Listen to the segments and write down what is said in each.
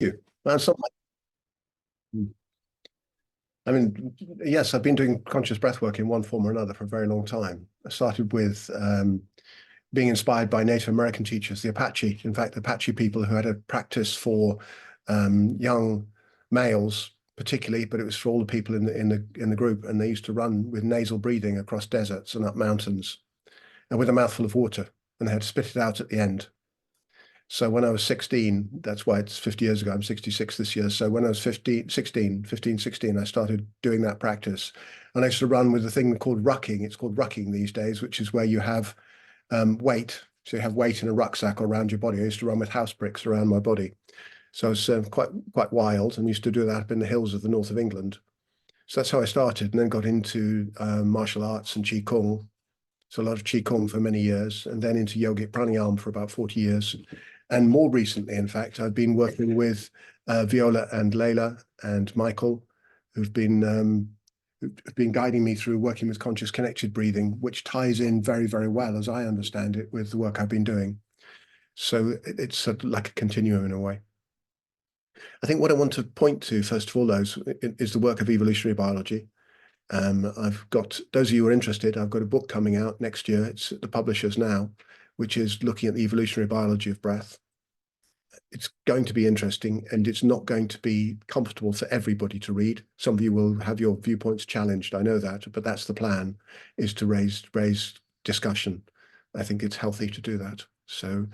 You. That's not I mean, yes, I've been doing conscious breath work in one form or another for a very long time. I started with being inspired by Native American teachers, the Apache. In fact, the Apache people who had a practice for young males, particularly, but it was for all the people in the group, and they used to run with nasal breathing across deserts and up mountains, and with a mouthful of water, and they had to spit it out at the end. So when I was 16, that's why it's 50 years ago, I'm 66 this year. So when I was 15, 16, I started doing that practice. And I used to run with a thing called rucking. It's called rucking these days, which is where you have weight. So you have weight in a rucksack or around your body. I used to run with house bricks around my body. So I was quite wild and used to do that up in the hills of the north of England. So that's how I started, and then got into martial arts and Qigong. So a lot of Qigong for many years, and then into yogic pranayama for about 40 years. And more recently, in fact, I've been working with Viola and Layla and Michael, who've been guiding me through working with conscious connected breathing, which ties in very, very well, as I understand it, with the work I've been doing. So it's sort of like a continuum in a way. I think what I want to point to, first of all, though, is the work of evolutionary biology. I've got, those of you who are interested, I've got a book coming out next year. It's at the publishers now, which is looking at the evolutionary biology of breath. It's going to be interesting, and it's not going to be comfortable for everybody to read. Some of you will have your viewpoints challenged, I know that, but that's the plan, is to raise discussion. I think it's healthy to do that. So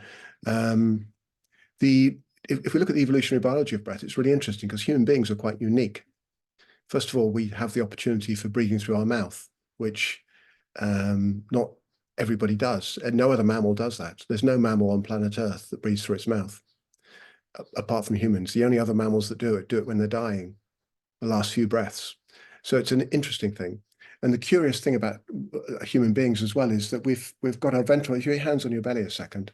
if we look at the evolutionary biology of breath, it's really interesting because human beings are quite unique. First of all, we have the opportunity for breathing through our mouth, which not everybody does, and no other mammal does that. There's no mammal on planet Earth that breathes through its mouth, apart from humans. The only other mammals that do it when they're dying, the last few breaths. So it's an interesting thing. And the curious thing about human beings as well is that we've got our ventral. If you put your hands on your belly a second,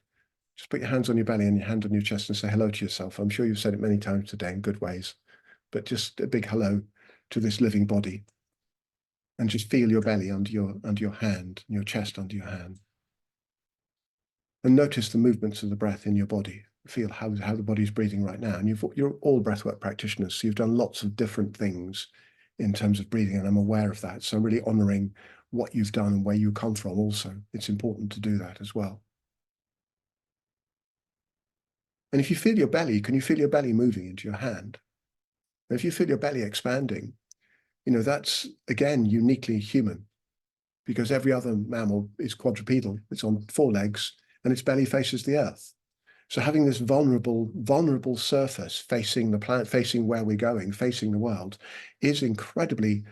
just put your hands on your belly and your hand on your chest and say hello to yourself. I'm sure you've said it many times today in good ways, but just a big hello to this living body. And just feel your belly under your hand, and your chest under your hand. And notice the movements of the breath in your body. Feel how the body's breathing right now. And you're all breathwork practitioners, so you've done lots of different things in terms of breathing, and I'm aware of that. So I'm really honoring what you've done and where you come from also. It's important to do that as well. And if you feel your belly, can you feel your belly moving into your hand? And if you feel your belly expanding, that's, again, uniquely human, because every other mammal is quadrupedal. It's on 4 legs, and its belly faces the earth. So having this vulnerable surface facing the planet, facing where we're going, facing the world, is incredibly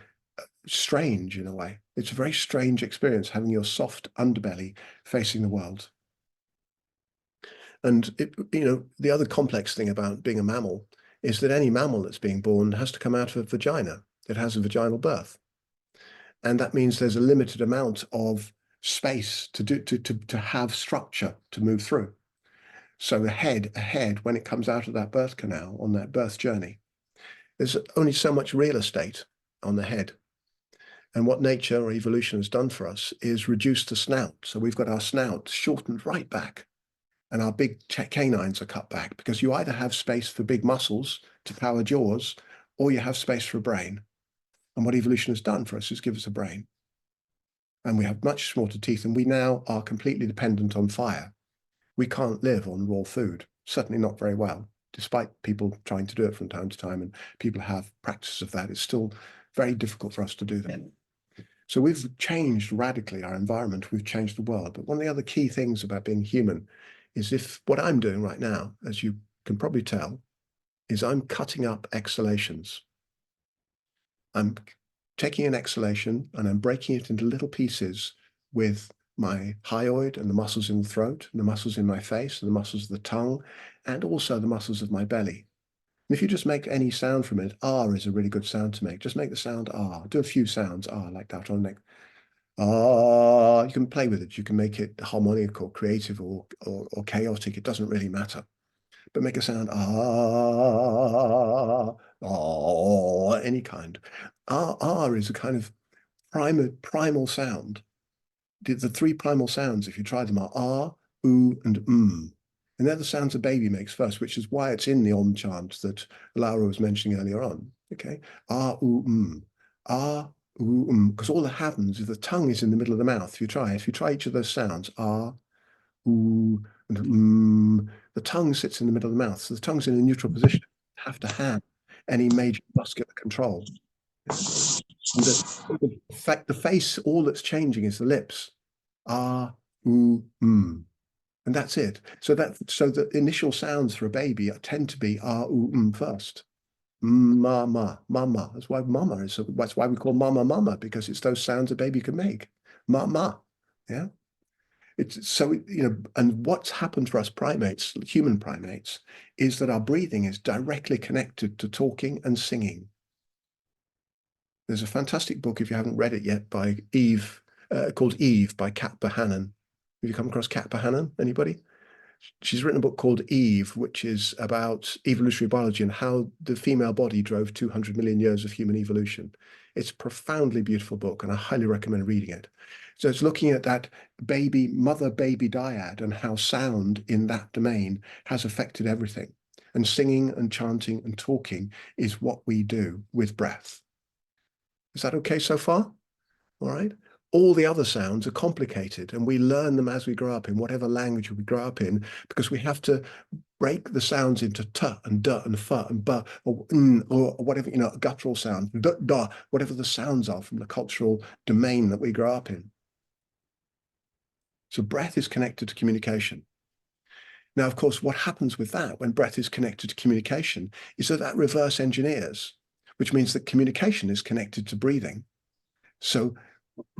strange in a way. It's a very strange experience, having your soft underbelly facing the world. And the other complex thing about being a mammal is that any mammal that's being born has to come out of a vagina. It has a vaginal birth. And that means there's a limited amount of space to have structure to move through. So ahead, when it comes out of that birth canal on that birth journey, there's only so much real estate on the head. And what nature or evolution has done for us is reduce the snout. So we've got our snout shortened right back, and our big canines are cut back, because you either have space for big muscles to power jaws, or you have space for a brain. And what evolution has done for us is give us a brain. And we have much shorter teeth, and we now are completely dependent on fire. We can't live on raw food, certainly not very well, despite people trying to do it from time to time, and people have practice of that. It's still very difficult for us to do that. So we've changed radically our environment. We've changed the world. But one of the other key things about being human is what I'm doing right now, as you can probably tell, is I'm cutting up exhalations. I'm taking an exhalation and I'm breaking it into little pieces with my hyoid and the muscles in the throat, and the muscles in my face, and the muscles of the tongue, and also the muscles of my belly. And if you just make any sound from it, R is a really good sound to make. Just make the sound R. Do a few sounds R like that on the neck. Ah, you can play with it. You can make it harmonic or creative or chaotic. It doesn't really matter. But make a sound ah, ah, any kind. R is a kind of primal sound. The 3 primal sounds, if you try them, are R, oo, and And they're the sounds a baby makes first, which is why it's in the Om chant that Laura was mentioning earlier on. Okay. Ah, ooh, Ah, ooh, because all that happens is the tongue is in the middle of the mouth. If you try each of those sounds, ah, ooh, and the tongue sits in the middle of the mouth. So the tongue's in a neutral position. You have to have any major muscular control. Yeah? And the face, all that's changing is the lips. Ah, ooh, and that's it. So the initial sounds for a baby tend to be ah, ooh, first. Mama, mama. That's why mama is. That's why we call mama mama, because it's those sounds a baby can make. Mama. Yeah. It's so, and what's happened for us primates, human primates, is that our breathing is directly connected to talking and singing. There's a fantastic book, if you haven't read it yet, by Eve, called Eve by Kat Bohannon. Have you come across Kat Bohannon? Anybody? She's written a book called Eve, which is about evolutionary biology and how the female body drove 200 million years of human evolution. It's a profoundly beautiful book, and I highly recommend reading it. So it's looking at that mother-baby dyad and how sound in that domain has affected everything. And singing and chanting and talking is what we do with breath. Is that okay so far? All right. All the other sounds are complicated, and we learn them as we grow up in whatever language we grow up in, because we have to break the sounds into t and d and f and b or whatever, guttural sound, d, da, whatever the sounds are from the cultural domain that we grow up in. So breath is connected to communication. Now, of course, what happens with that when breath is connected to communication is that reverse engineers, which means that communication is connected to breathing. So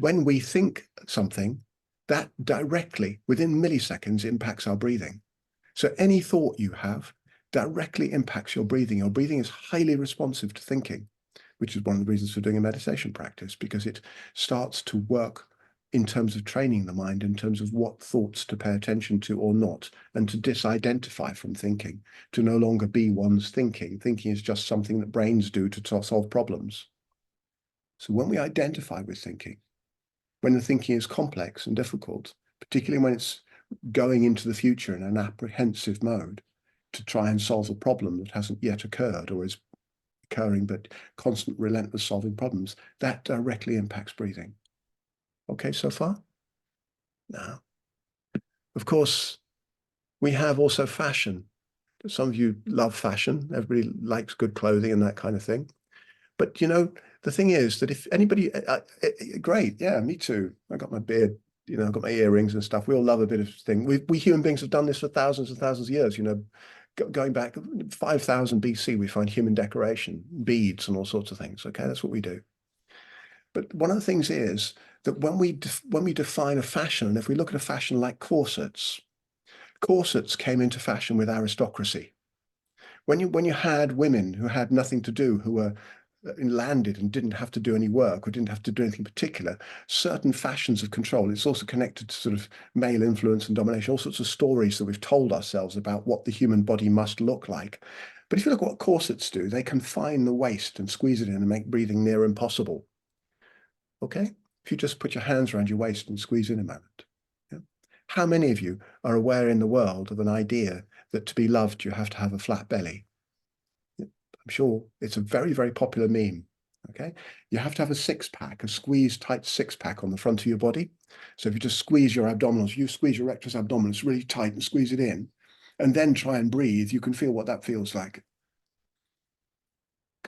when we think something, that directly, within milliseconds, impacts our breathing. So any thought you have directly impacts your breathing. Your breathing is highly responsive to thinking, which is one of the reasons for doing a meditation practice, because it starts to work in terms of training the mind, in terms of what thoughts to pay attention to or not, and to disidentify from thinking, to no longer be one's thinking. Thinking is just something that brains do to solve problems. So when we identify with thinking, when the thinking is complex and difficult, particularly when it's going into the future in an apprehensive mode to try and solve a problem that hasn't yet occurred or is occurring, but constant, relentless solving problems, that directly impacts breathing. Okay, so far? Now, of course, we have also fashion. Some of you love fashion. Everybody likes good clothing and that kind of thing. But the thing is that if anybody, great, yeah, me too. I got my beard, I've got my earrings and stuff. We all love a bit of thing. We human beings have done this for thousands and thousands of years. Going back 5,000 BC, we find human decoration, beads, and all sorts of things. Okay, that's what we do. But one of the things is that when we define a fashion, and if we look at a fashion like corsets came into fashion with aristocracy. When you had women who had nothing to do, who were landed and didn't have to do any work or didn't have to do anything particular, certain fashions of control. It's also connected to sort of male influence and domination, all sorts of stories that we've told ourselves about what the human body must look like. But if you look at what corsets do, they confine the waist and squeeze it in and make breathing near impossible. Okay? If you just put your hands around your waist and squeeze in a moment. Yeah? How many of you are aware in the world of an idea that to be loved, you have to have a flat belly? I'm sure it's a very, very popular meme. Okay, you have to have a six-pack, a squeezed tight six-pack on the front of your body. So if you just squeeze your abdominals, you squeeze your rectus abdominis really tight and squeeze it in, and then try and breathe, you can feel what that feels like.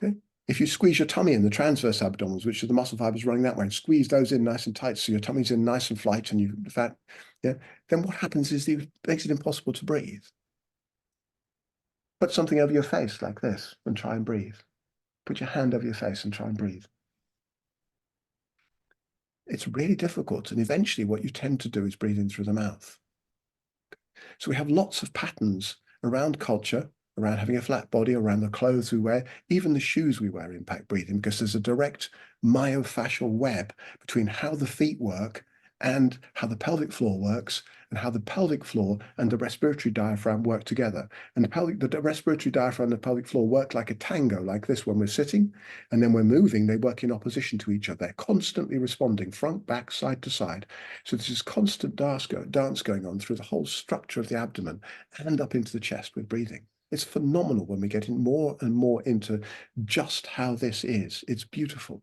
Okay, if you squeeze your tummy in, the transverse abdominals, which are the muscle fibers running that way, and squeeze those in nice and tight, so your tummy's in nice and flight, and you fat, yeah, then what happens is it makes it impossible to breathe. Put something over your face like this and try and breathe. Put your hand over your face and try and breathe. It's really difficult. And eventually what you tend to do is breathe in through the mouth. So we have lots of patterns around culture, around having a flat body, around the clothes we wear, even the shoes we wear impact breathing, because there's a direct myofascial web between how the feet work and how the pelvic floor works, and how the pelvic floor and the respiratory diaphragm work together. And the respiratory diaphragm and the pelvic floor work like a tango, like this when we're sitting, and then we're moving, they work in opposition to each other. They're constantly responding, front, back, side to side. So there's this constant dance going on through the whole structure of the abdomen and up into the chest with breathing. It's phenomenal when we get in more and more into just how this is. It's beautiful.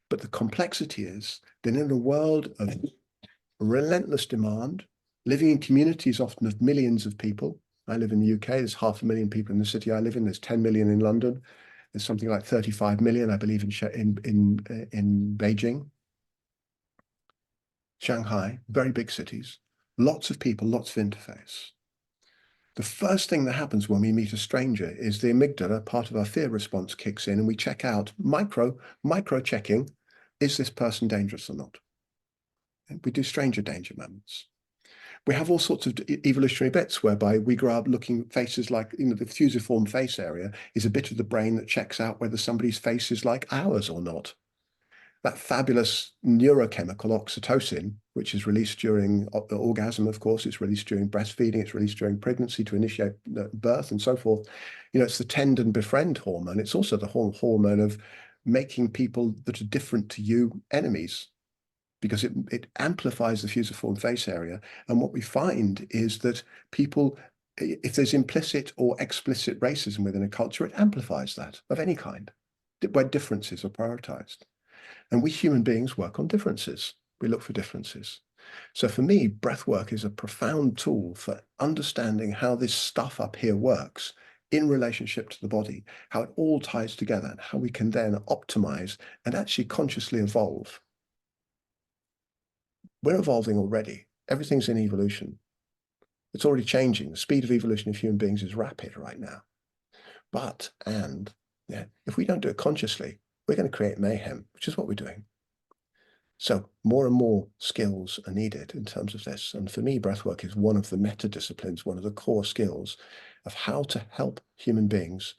But the complexity is that in a world of relentless demand, living in communities often of millions of people. I live in the UK, there's 500,000 people in the city I live in, there's 10 million in London, there's something like 35 million, I believe, in Beijing. Shanghai, very big cities, lots of people, lots of interface. The first thing that happens when we meet a stranger is the amygdala, part of our fear response, kicks in and we check out micro checking, is this person dangerous or not? We do stranger danger moments. We have all sorts of evolutionary bits whereby we grow up looking faces like, the fusiform face area is a bit of the brain that checks out whether somebody's face is like ours or not. That fabulous neurochemical oxytocin, which is released during orgasm, of course, it's released during breastfeeding, it's released during pregnancy to initiate birth and so forth. It's the tend and befriend hormone. It's also the hormone of making people that are different to you enemies, because it amplifies the fusiform face area. And what we find is that people, if there's implicit or explicit racism within a culture, it amplifies that of any kind, where differences are prioritized. And we human beings work on differences. We look for differences. So for me, breath work is a profound tool for understanding how this stuff up here works in relationship to the body, how it all ties together, and how we can then optimize and actually consciously evolve. We're evolving already. Everything's in evolution. It's already changing. The speed of evolution of human beings is rapid right now. If we don't do it consciously, we're going to create mayhem, which is what we're doing. So more and more skills are needed in terms of this. And for me, breathwork is one of the meta disciplines, one of the core skills of how to help human beings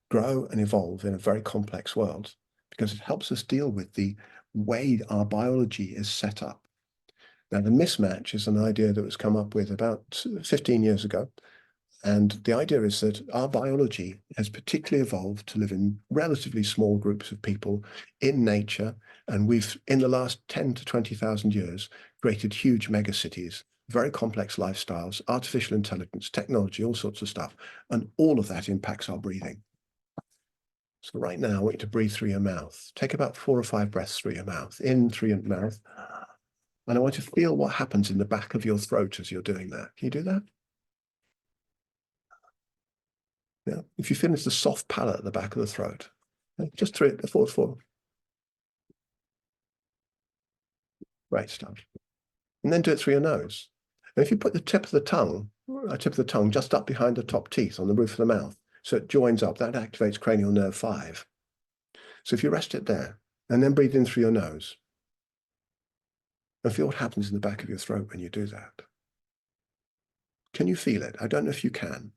grow and evolve in a very complex world, because it helps us deal with the way our biology is set up. Now, the mismatch is an idea that was come up with about 15 years ago. And the idea is that our biology has particularly evolved to live in relatively small groups of people in nature. And we've, in the last 10 to 20,000 years, created huge megacities, very complex lifestyles, artificial intelligence, technology, all sorts of stuff. And all of that impacts our breathing. So right now, I want you to breathe through your mouth. Take about 4 or 5 breaths through your mouth, in through your mouth. And I want you to feel what happens in the back of your throat as you're doing that. Can you do that? Yeah. If you finish the soft palate at the back of the throat, just 3, 4, 4. Great stuff. And then do it through your nose. And if you put the tip of the tongue just up behind the top teeth on the roof of the mouth, so it joins up, that activates cranial nerve 5. So if you rest it there, and then breathe in through your nose, and feel what happens in the back of your throat when you do that. Can you feel it? I don't know if you can.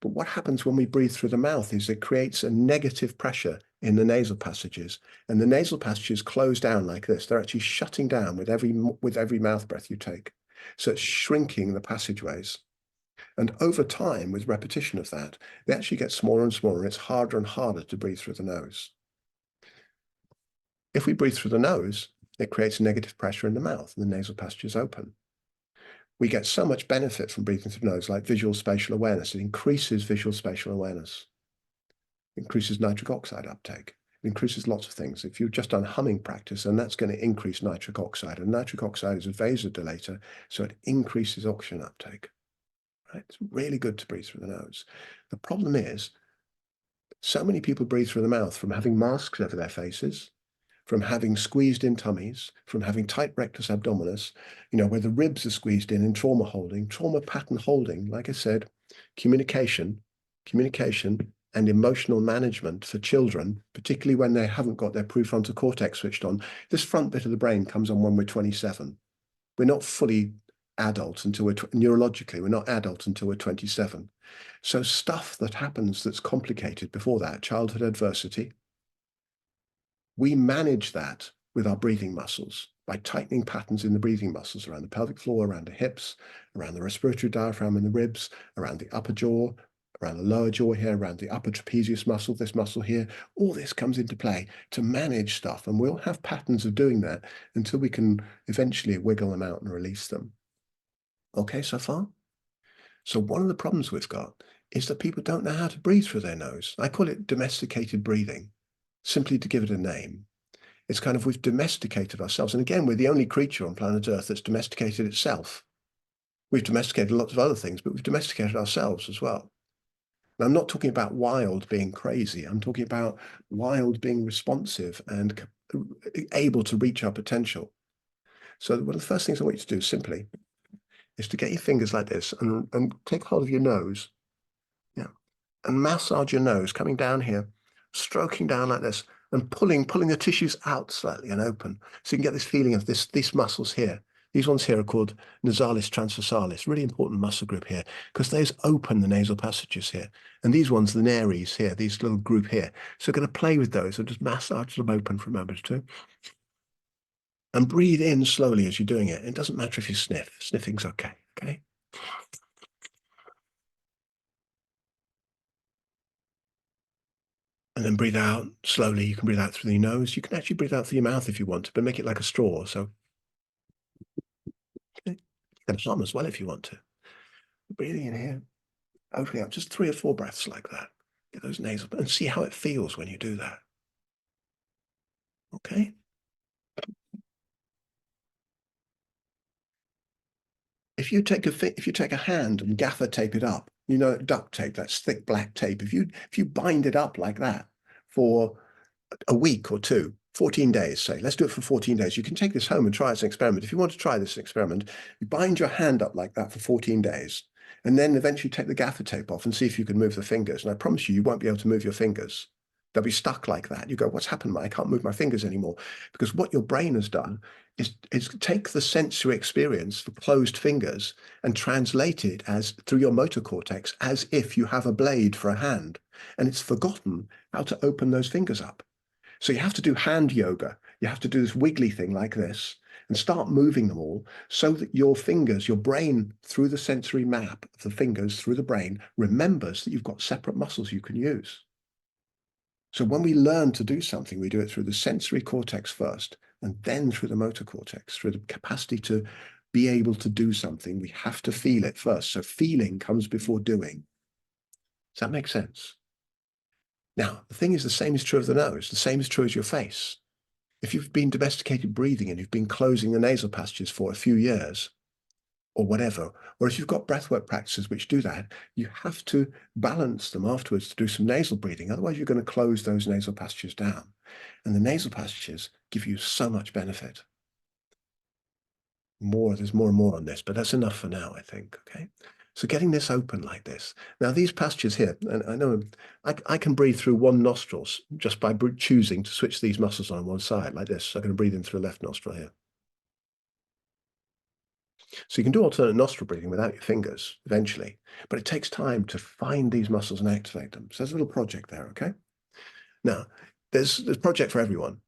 But what happens when we breathe through the mouth is it creates a negative pressure in the nasal passages, and the nasal passages close down like this. They're actually shutting down with every mouth breath you take. So it's shrinking the passageways. And over time, with repetition of that, they actually get smaller and smaller. It's harder and harder to breathe through the nose. If we breathe through the nose, it creates negative pressure in the mouth, and the nasal passages open. We get so much benefit from breathing through the nose, like visual spatial awareness. It increases visual spatial awareness. It increases nitric oxide uptake. It increases lots of things. If you've just done humming practice, then that's going to increase nitric oxide. And nitric oxide is a vasodilator, so it increases oxygen uptake. Right? It's really good to breathe through the nose. The problem is, so many people breathe through the mouth from having masks over their faces, from having squeezed in tummies, from having tight rectus abdominis, where the ribs are squeezed in trauma holding, trauma pattern holding. Like I said, communication and emotional management for children, particularly when they haven't got their prefrontal cortex switched on. This front bit of the brain comes on when we're 27. We're not fully adult until neurologically, we're not adult until we're 27. So stuff that happens that's complicated before that, childhood adversity, we manage that with our breathing muscles. by tightening patterns in the breathing muscles around the pelvic floor, around the hips, around the respiratory diaphragm in the ribs, around the upper jaw, around the lower jaw here, around the upper trapezius muscle, this muscle here. All this comes into play to manage stuff. And we'll have patterns of doing that until we can eventually wiggle them out and release them. Okay, so far? So one of the problems we've got is that people don't know how to breathe through their nose. I call it domesticated breathing, simply to give it a name. It's kind of we've domesticated ourselves. And again, we're the only creature on planet Earth that's domesticated itself. We've domesticated lots of other things, but we've domesticated ourselves as well. And I'm not talking about wild being crazy. I'm talking about wild being responsive and able to reach our potential. So one of the first things I want you to do simply is to get your fingers like this and take hold of your nose. Yeah. And massage your nose, coming down here, stroking down like this, and pulling the tissues out slightly and open. So you can get this feeling of these muscles here. These ones here are called nasalis transversalis, really important muscle group here, because those open the nasal passages here. And these ones, the nares here, these little group here. So we're going to play with those and just massage them open for a moment or two. And breathe in slowly as you're doing it. It doesn't matter if you sniff. Sniffing's okay, okay? And then breathe out slowly. You can breathe out through your nose. You can actually breathe out through your mouth if you want to, but make it like a straw. So you can hum as well if you want to. Breathing in here, opening up just 3 or 4 breaths like that. Get those nasal, and see how it feels when you do that. Okay? If you take a hand and gaffer tape it up, you know, duct tape, that's thick black tape. If you bind it up like that for a week or two, 14 days, say, let's do it for 14 days. You can take this home and try as an experiment. If you want to try this experiment, you bind your hand up like that for 14 days, and then eventually take the gaffer tape off and see if you can move the fingers. And I promise you, you won't be able to move your fingers. They'll be stuck like that. You go, what's happened? I can't move my fingers anymore. Because what your brain has done is take the sensory experience for closed fingers and translate it as through your motor cortex as if you have a blade for a hand. And it's forgotten how to open those fingers up. So you have to do hand yoga. You have to do this wiggly thing like this and start moving them all so that your fingers, your brain, through the sensory map of the fingers through the brain, remembers that you've got separate muscles you can use. So when we learn to do something, we do it through the sensory cortex first, and then through the motor cortex, through the capacity to be able to do something. We have to feel it first. So feeling comes before doing. Does that make sense? Now, the thing is, the same is true of the nose. The same is true as your face. If you've been domesticated breathing and you've been closing the nasal passages for a few years, or whatever, or if you've got breathwork practices which do that, you have to balance them afterwards to do some nasal breathing. Otherwise, you're going to close those nasal passages down. And the nasal passages give you so much benefit. There's more and more on this, but that's enough for now, I think, okay? So getting this open like this. Now, these passages here, and I know I can breathe through one nostril just by choosing to switch these muscles on one side like this. So I'm going to breathe in through the left nostril here. So you can do alternate nostril breathing without your fingers eventually, but it takes time to find these muscles and activate them. So there's a little project there, okay? Now, there's a project for everyone,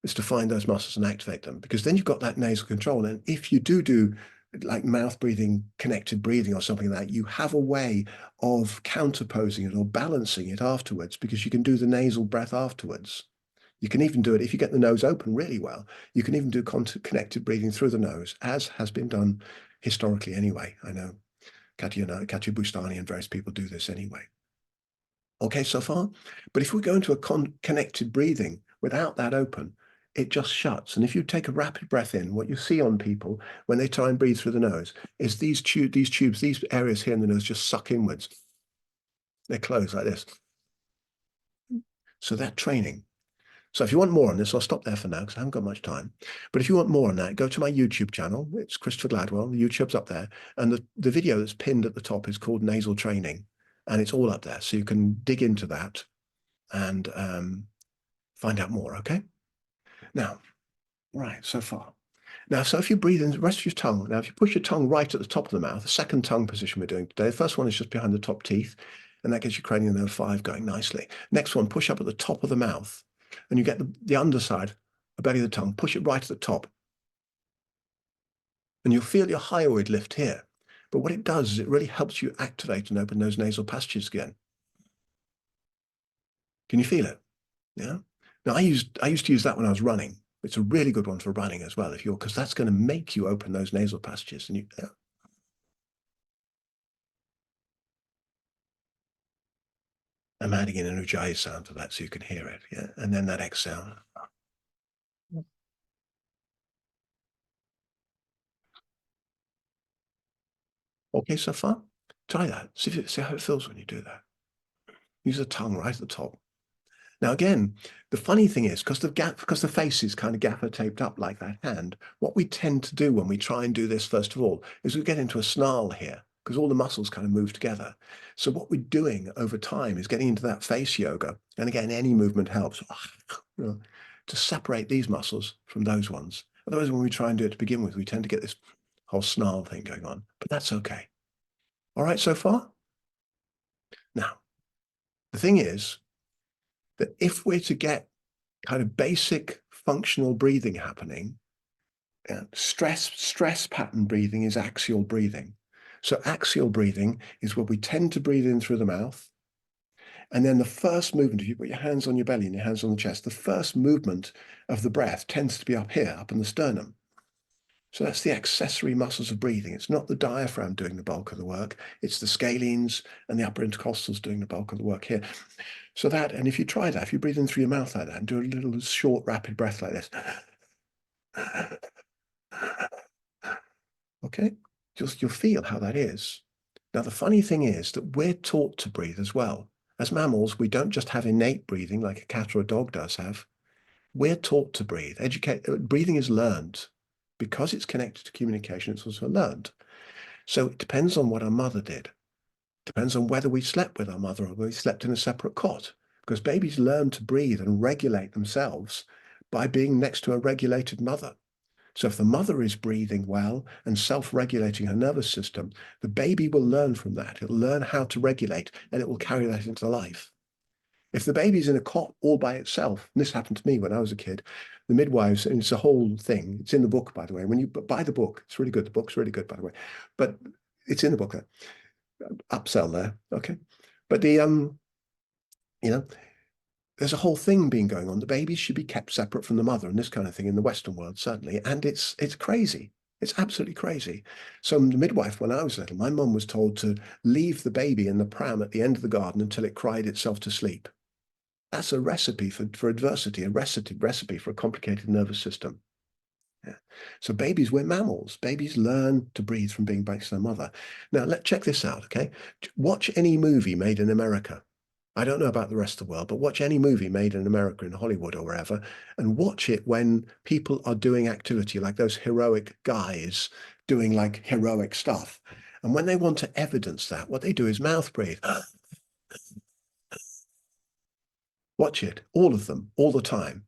is to find those muscles and activate them, because then you've got that nasal control. And if you do like mouth breathing, connected breathing or something like that, you have a way of counterposing it or balancing it afterwards, because you can do the nasal breath afterwards. You can even do it if you get the nose open really well. You can even do connected breathing through the nose, as has been done historically anyway. I know Katya Bustani and various people do this anyway. Okay, so far? But if we go into a connected breathing without that open, it just shuts. And if you take a rapid breath in, what you see on people when they try and breathe through the nose is these tubes, these areas here in the nose just suck inwards. They close like this. So that training. So if you want more on this, I'll stop there for now because I haven't got much time. But if you want more on that, go to my YouTube channel. It's Christopher Gladwell. The YouTube's up there. And the video that's pinned at the top is called Nasal Training. And it's all up there. So you can dig into that and find out more, okay? Now, right, so far. Now, so if you breathe in, rest your tongue. Now, if you push your tongue right at the top of the mouth, the second tongue position we're doing today, the first one is just behind the top teeth, and that gets your cranial nerve 5 going nicely. Next one, push up at the top of the mouth, and you get the underside, the belly of the tongue, push it right at the top. And you'll feel your hyoid lift here. But what it does is it really helps you activate and open those nasal passages again. Can you feel it? Yeah. Now I used to use that when I was running. It's a really good one for running as well, if you're because that's going to make you open those nasal passages. And yeah. I'm adding in an ujjayi sound to that so you can hear it. Yeah. And then that exhale. Okay, so far? Try that. See how it feels when you do that. Use the tongue right at the top. Now, again, the funny thing is, because the face is kind of gaffer taped up like that hand, what we tend to do when we try and do this, first of all, is we get into a snarl here because all the muscles kind of move together. So what we're doing over time is getting into that face yoga. And again, any movement helps to separate these muscles from those ones. Otherwise, when we try and do it to begin with, we tend to get this whole snarl thing going on, but that's okay. All right, so far? Now, the thing is that if we're to get kind of basic functional breathing happening, stress pattern breathing is axial breathing. So axial breathing is where we tend to breathe in through the mouth. And then the first movement, if you put your hands on your belly and your hands on the chest, the first movement of the breath tends to be up here, up in the sternum. So that's the accessory muscles of breathing. It's not the diaphragm doing the bulk of the work. It's the scalenes and the upper intercostals doing the bulk of the work here. So that, and if you try that, if you breathe in through your mouth like that and do a little short, rapid breath like this, okay, just you'll feel how that is. Now, the funny thing is that we're taught to breathe as well. As mammals, we don't just have innate breathing like a cat or a dog does have. We're taught to breathe. Breathing is learned. Because it's connected to communication, it's also learned. So it depends on what our mother did. Depends on whether we slept with our mother or whether we slept in a separate cot. Because babies learn to breathe and regulate themselves by being next to a regulated mother. So if the mother is breathing well and self-regulating her nervous system, the baby will learn from that. It'll learn how to regulate and it will carry that into life. If the baby's in a cot all by itself, and this happened to me when I was a kid, the midwives, and it's a whole thing. It's in the book, by the way. When you buy the book, it's really good. The book's really good, by the way. But it's in the book. Upsell there. Okay. But you know, there's a whole thing being going on. The babies should be kept separate from the mother and this kind of thing in the Western world, certainly. And it's crazy. It's absolutely crazy. So the midwife, when I was little, my mum was told to leave the baby in the pram at the end of the garden until it cried itself to sleep. That's a recipe for adversity, a recipe for a complicated nervous system. Yeah. So babies, we're mammals. Babies learn to breathe from being back to their mother. Now, check this out, okay? Watch any movie made in America. I don't know about the rest of the world, but watch any movie made in America, in Hollywood or wherever, and watch it when people are doing activity like those heroic guys doing like heroic stuff. And when they want to evidence that, what they do is mouth breathe. Watch it, all of them, all the time.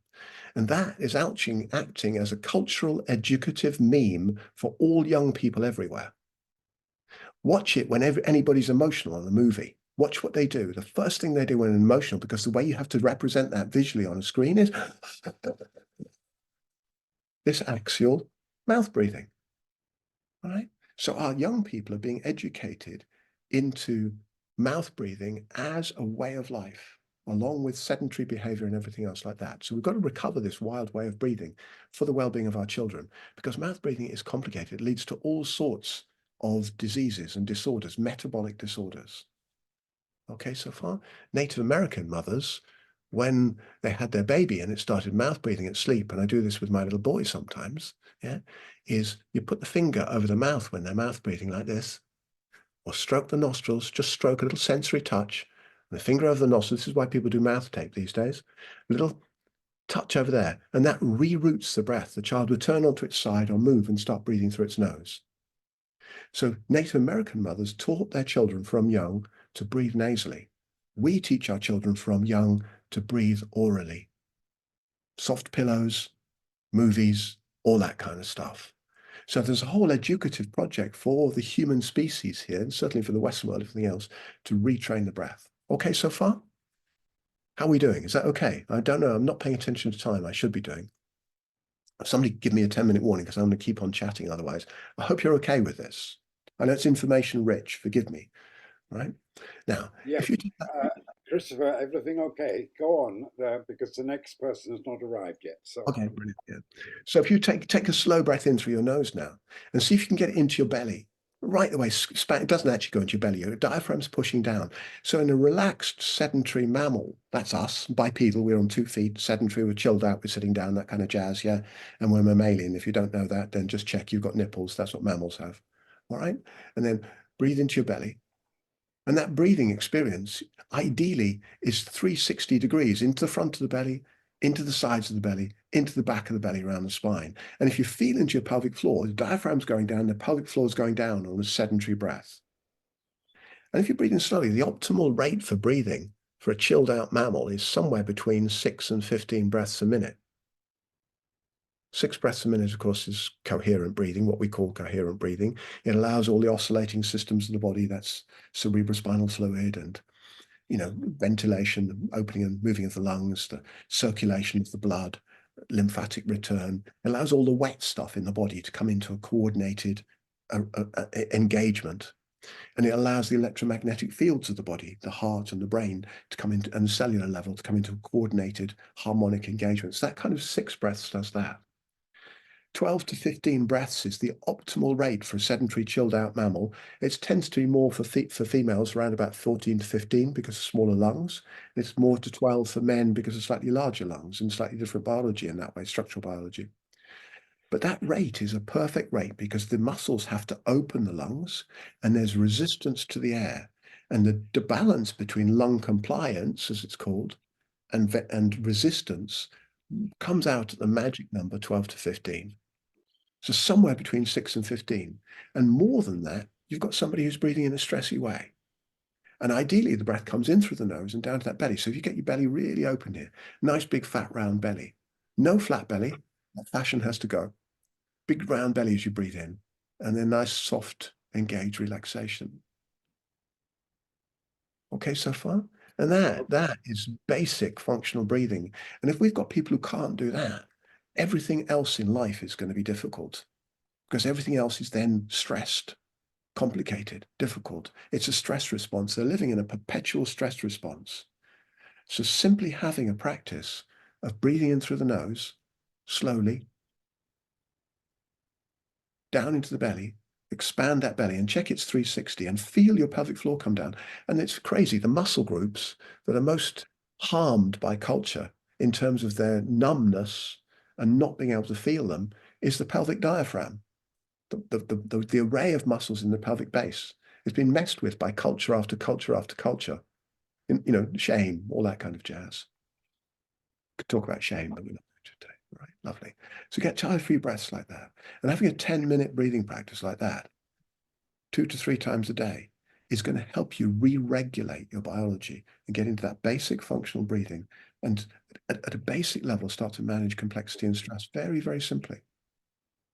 And that is acting as a cultural educative meme for all young people everywhere. Watch it whenever anybody's emotional in a movie. Watch what they do. The first thing they do when emotional, because the way you have to represent that visually on a screen is this axial mouth breathing. All right. So our young people are being educated into mouth breathing as a way of life, along with sedentary behavior and everything else like that. So we've got to recover this wild way of breathing for the well-being of our children, because mouth breathing is complicated. It leads to all sorts of diseases and disorders, metabolic disorders. Okay, so far, Native American mothers, when they had their baby and it started mouth breathing at sleep, and I do this with my little boy sometimes, yeah, is you put the finger over the mouth when they're mouth breathing like this, or stroke the nostrils, just stroke a little sensory touch, and the finger over the nostrils. This is why people do mouth tape these days. A little touch over there, and that reroutes the breath. The child would turn onto its side or move and start breathing through its nose. So Native American mothers taught their children from young to breathe nasally. We teach our children from young to breathe orally. Soft pillows, movies, all that kind of stuff. So there's a whole educative project for the human species here, and certainly for the Western world, everything else, to retrain the breath. Okay, so far? How are we doing? Is that okay? I don't know. I'm not paying attention to time. I should be doing. Somebody give me a 10-minute warning because I'm going to keep on chatting otherwise. I hope you're okay with this. I know it's information rich, forgive me, right? Now, Yes, if you do that, Christopher, everything okay? Go on, because the next person has not arrived yet. So, okay, brilliant. Yeah. So if you take a slow breath in through your nose now and see if you can get it into your belly right away. It doesn't actually go into your belly. Your diaphragm's pushing down. So in a relaxed sedentary mammal, that's us, bipedal, we're on 2 feet, sedentary, we're chilled out, we're sitting down, that kind of jazz, yeah. And we're mammalian. If you don't know that, then just check you've got nipples. That's what mammals have. All right. And then breathe into your belly. And that breathing experience, ideally, is 360 degrees into the front of the belly, into the sides of the belly, into the back of the belly, around the spine. And if you feel into your pelvic floor, the diaphragm's going down, the pelvic floor is going down on a sedentary breath. And if you're breathing slowly, the optimal rate for breathing for a chilled out mammal is somewhere between 6 and 15 breaths a minute. 6 breaths a minute, of course, is coherent breathing, what we call coherent breathing. It allows all the oscillating systems of the body, that's cerebrospinal fluid and ventilation, opening and moving of the lungs, the circulation of the blood, lymphatic return, allows all the wet stuff in the body to come into a coordinated engagement. And it allows the electromagnetic fields of the body, the heart and the brain, to come into, and the cellular level to come into a coordinated harmonic engagement. So that kind of 6 breaths does that. 12 to 15 breaths is the optimal rate for a sedentary chilled out mammal. It tends to be more for females, around about 14 to 15 because of smaller lungs. It's more to 12 for men because of slightly larger lungs and slightly different biology in that way, structural biology. But that rate is a perfect rate because the muscles have to open the lungs and there's resistance to the air. And the balance between lung compliance, as it's called, and resistance comes out at the magic number 12 to 15. So somewhere between 6 and 15. And more than that, you've got somebody who's breathing in a stressy way. And ideally, the breath comes in through the nose and down to that belly. So if you get your belly really open here, nice big fat round belly, no flat belly, that fashion has to go. Big round belly as you breathe in, and then nice soft engaged relaxation. Okay, so far? And that is basic functional breathing. And if we've got people who can't do that, everything else in life is going to be difficult because everything else is then stressed, complicated, difficult. It's a stress response. They're living in a perpetual stress response. So simply having a practice of breathing in through the nose, slowly, down into the belly, expand that belly and check it's 360 and feel your pelvic floor come down. And it's crazy. The muscle groups that are most harmed by culture in terms of their numbness and not being able to feel them is the pelvic diaphragm. The array of muscles in the pelvic base has been messed with by culture after culture after culture. Shame, all that kind of jazz. Could talk about shame, but we're not going to today. Right, lovely. So get 2 or 3 breaths like that. And having a 10-minute breathing practice like that, 2 to 3 times a day, is going to help you re-regulate your biology and get into that basic functional breathing and at a basic level start to manage complexity and stress very, very simply.